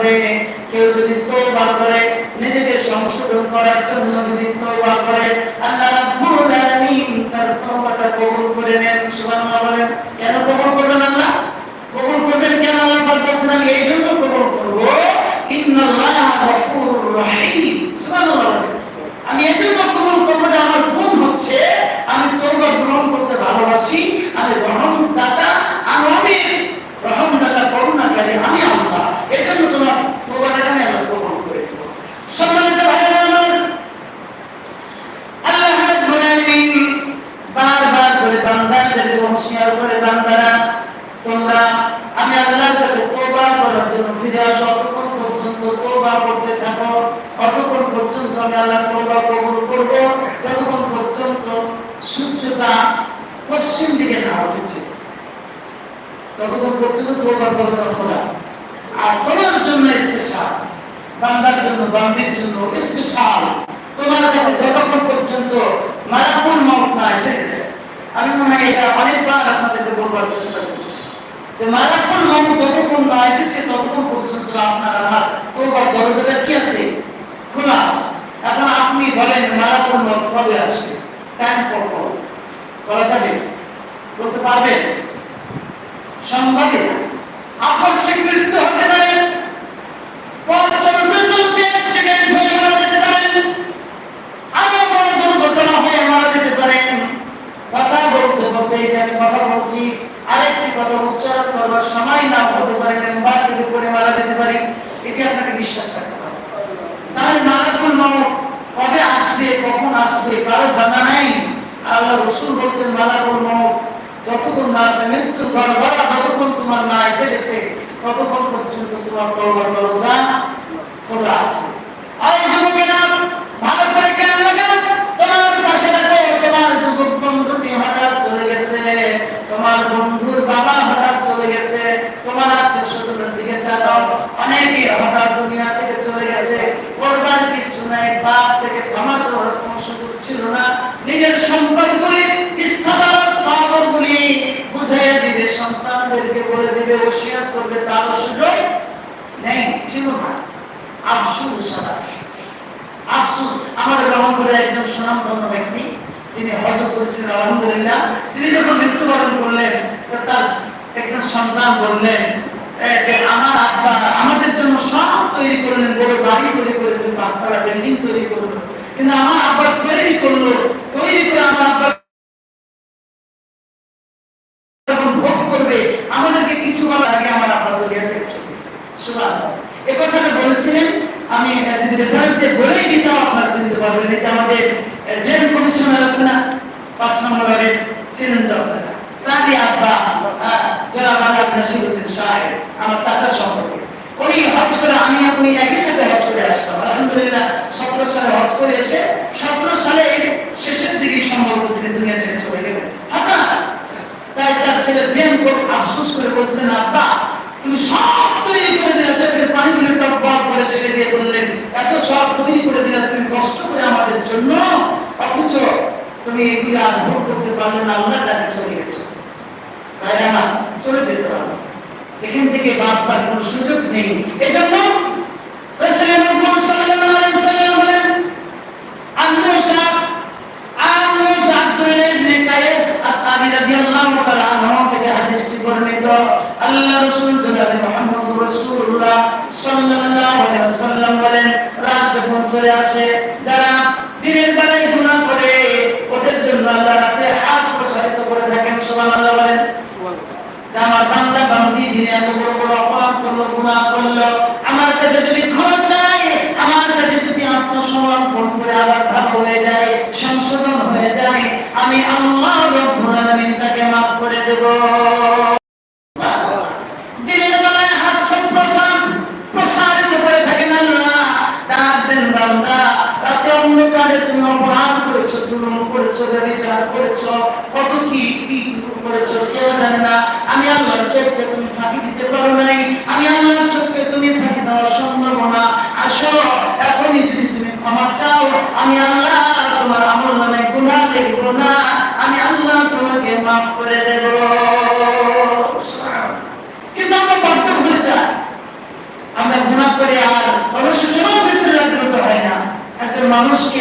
করে, কেউ যদি তওবা করে, নিজেকে সংশোধন করার জন্য যদি তওবা করে, আল্লাহ রাব্বুল আলামিন তার তওবাটা কবুল করে নেন। সুবহানাল্লাহ বলেন। কেন কবুল করবেন আল্লাহ? কবুল করবেন কেন? আল্লাহ বলছেন আমি এই জন্য কবুল করব, ইন্নাল্লাহা গফুরুর রহিম। সুবহানাল্লাহ। আমি এই জন্য কবুল করব যে আমার গুণ হচ্ছে আমি তওবা গ্রহণ করতে ভালোবাসি, আমি রহমদাতা, আমি রহমদাতা, করুণাকারী আমি আল্লাহ। এই জন্য তোমার তওবাটা আমি আল্লাহ কবুল করে দেব। সম্মানিত ভাইরা আমার, আল্লাহ রাব্বুল আলামিন বারবার করে বান্দাদেরকে হুঁশিয়ার করে, বান্দারা তোমরা আমি আল্লাহর কাছে তওবা করার জন্য ফিরে আসো, ততক্ষণ পর্যন্ত তওবা করতে থাকো, ততক্ষণ পর্যন্ত আমি আল্লাহ তওবা কবুল করব, যতক্ষণ পর্যন্ত সূর্যটা পশ্চিম দিকে না উঠেছে, ততক্ষণ পর্যন্ত তওবা দরজা খোলা। আর তোমার জন্য স্পেশাল, বান্দার জন্য, বান্দির জন্য স্পেশাল, তোমার কাছে যতক্ষণ পর্যন্ত মালাকুল মউত না এসে গেছে। আমি মনে হয় এটা অনেকবার আপনাদেরকে বলবার চেষ্টা করছি যে মালাকুল মউত যতক্ষণ না এসেছে ততক্ষণ পর্যন্ত আপনার আমার তওবার দরজাটা কি আছে? খোলা আছে। এখন আপনি বলেন মালাকুল মউত কবে আসবে? টাইম কখন বলা যাবে? বলতে পারবেন? সম্ভব না। আকস্মিক মৃত্যু হতে পারে, পথ চলতে চলতে অ্যাক্সিডেন্ট হয়ে মারা যেতে পারেন, আরো বড় দুর্ঘটনা হয়ে মারা যেতে পারেন। কথা বলতে বলতে এই যে আমি কথা বলছি, আরেকটি কথা উচ্চারণ করবার সময় না হতে পারে, মেম্বার থেকে পড়ে মারা যেতে পারি। এটি আপনাকে বিশ্বাস থাকতে হবে। তাহলে মালাকুল মউত কবে আসবে, কখন আসবে কারো জানা নাই। আল্লাহ রাসূল বলছেন মালাকুল মউত যতক্ষণ না আসে, মৃত্যুর দরজা যতক্ষণ তোমার না এসে গেছে ততক্ষণ পর্যন্ত তোমার তওবার দরজা খোলা আছে। আর যুবকেরা ভালো করে খেয়াল লাগান, তোমার পাশে দেখো তোমার যুবক বন্ধুটি হঠাৎ চলে গেছে, তোমার বন্ধুর বাবা হঠাৎ চলে গেছে, তোমার আত্মীয়-স্বজনের দিকে তাকাও, অনেকে হঠাৎ দুনিয়া থেকে চলে গেছে, করবার কিছু নাই, বাপ থেকে ক্ষমা চাওয়ার কোনো সুযোগ ছিল না, নিজের সম্পদগুলি স্থাবরগুলি বুঝাইয়া দিবে, সন্তানদেরকে বলে দিবে, ওসিয়ত করবে, তার সুযোগ নেই, ছিল না। আফসোস, আফসোস। আমাদের রহমপুরে একজন সুনামধন্য ব্যক্তি, তিনি হজ করেছিলেন আলহামদুলিল্লাহ। তিনি যখন মৃত্যুবরণ করলেন তার একজন সন্তান বললেন যে আমার আব্বা আমাদের জন্য সব তৈরি করলেন, বড় বাড়ি তৈরি করেছেন, 5 তলা বিল্ডিং তৈরি করলেন, কিন্তু আমার আব্বা তৈরি করলো, তৈরি করে আমার আব্বা যখন ভোগ করবে আমাদেরকে কিছু বলার আগে আমার আব্বা তৈরি আছে। সুবহানাল্লাহ। এই কথাটা বলেছিলেন। আমি যদি রেফারেন্সে বলেই দিতাম আপনারা চিনতে পারবেন। এই যে আমাদের জেল কমিশনার আছে না, 5 নম্বরের, চিনেন তো আপনারা, তারই আব্বা জনাব আলাদ নাসিরউদ্দিন সাহেব, আমার চাচার সম্পর্কে। উনি হজ করে, আমি আপনি একই সাথে হজ করে আসলাম আলহামদুলিল্লাহ। 17 সালে হজ করে এসে 17 সালে শেষের দিকে সম্ভবত তিনি দুনিয়া ছেড়ে চলে গেলেন হঠাৎ। তাই তার ছেলে জেম খুব আফসোস করে বলছিলেন, আব্বা তুমি সব তৈরি করে দিলে, চোখের পানিগুলো টকবক করে ছেড়ে দিয়ে বললেন, এত সব তৈরি করে দিলে তুমি কষ্ট করে আমাদের জন্য, অথচ তুমি এগুলো আর ভোগ করতে পারলে না, আল্লাহর কাছে চলে গেছো। তাই না, চলে যেতে পারো, এখান থেকে বাঁচবার কোনো সুযোগ নেই। এজন্য রাসূলুল্লাহ সাল্লাল্লাহু আলাইহি ওয়াসাল্লাম বলেন, আন-মুসা আব্দুল্লাহ ইবনে কায়েস আসআরি রাদিয়াল্লাহু তাআলা আনহু থেকে হাদিসটি বর্ণিত। আল্লাহ রাসূল জনাব মুহাম্মদুর রাসূলুল্লাহ সাল্লাল্লাহু আলাইহি ওয়াসাল্লাম বলেন, রাত যখন চলে আসে, যারা দিনের বেলায় গুনাহ করে ওদের জন্য আল্লাহ রাতে হাত প্রসারিত করে থাকেন। সুবহানাল্লাহ বলেন। আমার বান্দা বান্দি দিনে এত বড় বড় অপরাধ করলো, গুনাহ করলো, আমার কাছে যদি ক্ষমা চায়, আমার কাছে যদি আত্মসমর্পণ করে আবার ভালো হয়ে যায়, সংশোধন হয়ে যায়, আমি আল্লাহ রাব্বুল আলামিন তাকে মাফ করে দেব। দিনের বেলায় হাত প্রসারিত করে থাকেন আল্লাহ, ডাক দেন বান্দা, রাতে অন্ধকারে তুমি অপরাধ করেছো, জুলুম করেছো, ব্যভিচার করেছো, কত কি করেছো কেউ জানে না। আমি আল্লাহর চোখকে তুমি ফাঁকি দিতে পারো নাই, আমি আল্লাহর চোখকে তুমি ফাঁকি দেওয়া সম্ভব না। আসো এখনই যদি তুমি ক্ষমা চাও, আমি আল্লাহ তোমার আমলনামায় গুনাহ লিখব না, আমি আল্লাহ তোমাকে মাফ করে দেব। কিন্তু আমরা বড্ড ভুলে যাই, আমরা আমরা গুনাহ করে আর অবশ্য সময় ভিতরে জাগ্রত হয় না। একজন মানুষকে